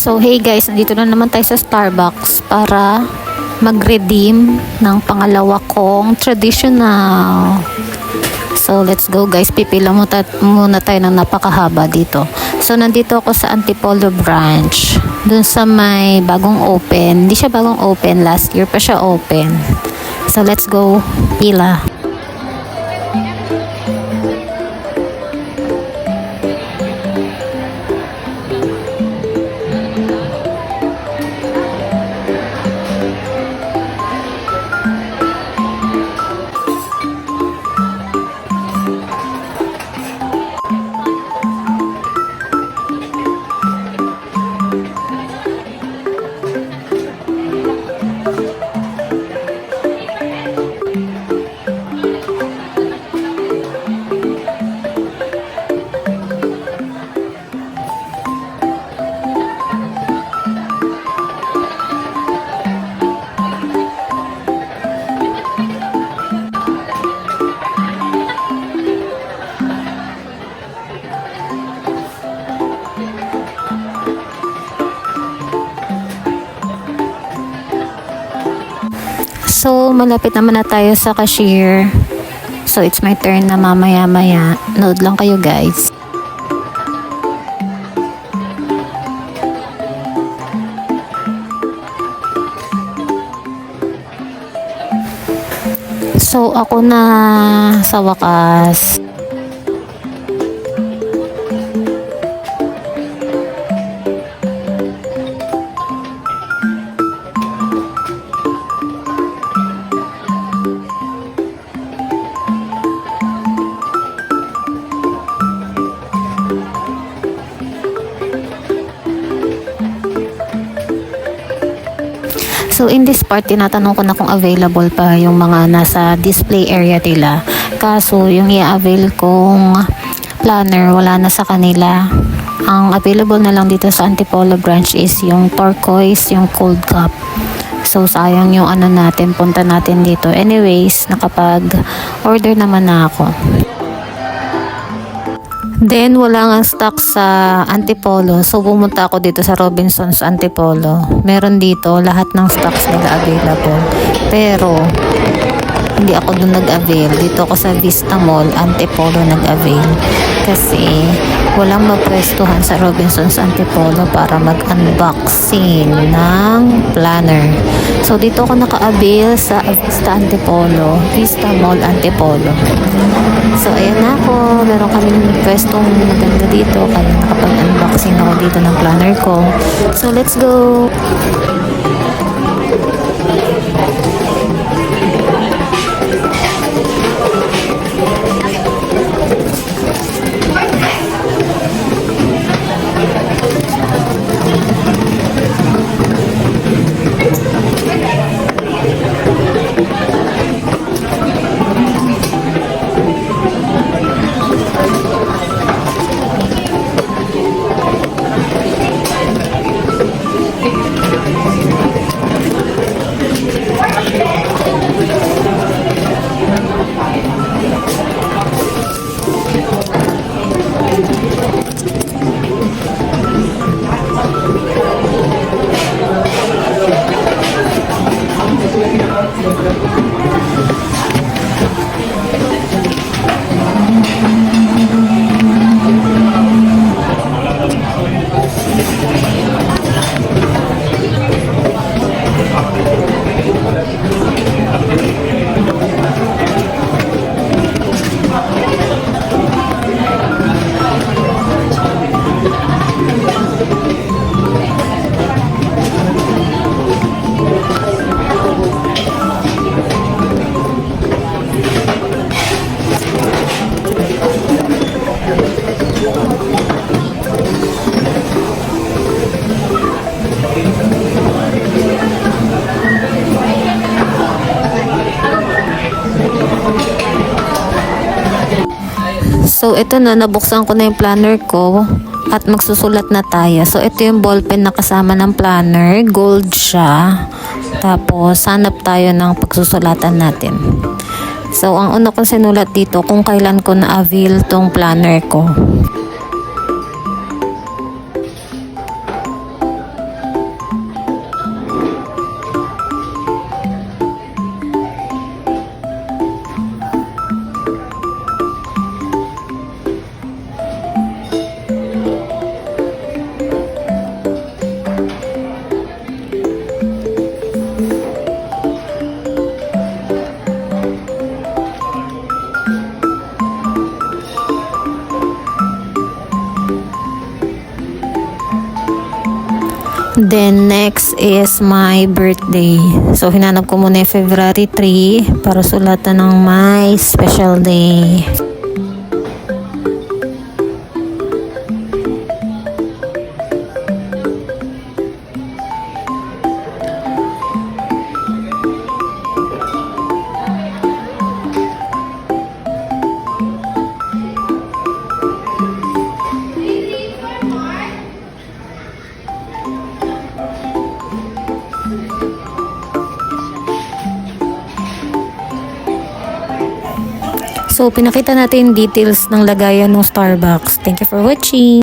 So hey guys, nandito na naman tayo sa Starbucks para mag-redeem ng pangalawa kong traditional. So let's go guys, pipila muna tayo ng napakahaba dito. So nandito ako sa Antipolo branch, dun sa may bagong open. Hindi siya bagong open, last year pa siya open. So let's go, pila. So, malapit naman na tayo sa cashier. So, it's my turn na mamaya-maya. Nood lang kayo guys. So, ako na sa wakas. So in this part, tinatanong ko na kung available pa yung mga nasa display area nila. Kaso yung i-avail kong planner, wala na sa kanila. Ang available na lang dito sa Antipolo branch is yung turquoise, yung cold cup. So sayang yung ano natin, punta natin dito. Anyways, nakapag-order naman na ako. Then, wala nga stock sa Antipolo. So, pumunta ako dito sa Robinsons Antipolo. Meron dito, lahat ng stocks nila available. Pero, hindi ako doon nag-avail. Dito ako sa Vista Mall, Antipolo nag-avail. Kasi, walang mapwestuhan sa Robinsons Antipolo para mag-unboxing ng planner. So, dito ako naka-avail sa Vista Antipolo, Vista Mall Antipolo. So, ayan na ako. Meron kaming pwestong maganda dito. Kaya nakapag-unboxing ako dito ng planner ko. So, let's go! So, ito na, nabuksan ko na yung planner ko at magsusulat na tayo. So, ito yung ballpen na kasama ng planner. Gold siya. Tapos, hanap tayo ng pagsusulatan natin. So, ang una kong sinulat dito kung kailan ko na-avail tong planner ko. Then next is my birthday. So hinanap ko muna yung February 3 para sulatan ng my special day. So, pinakita natin details ng lagayan ng Starbucks. Thank you for watching!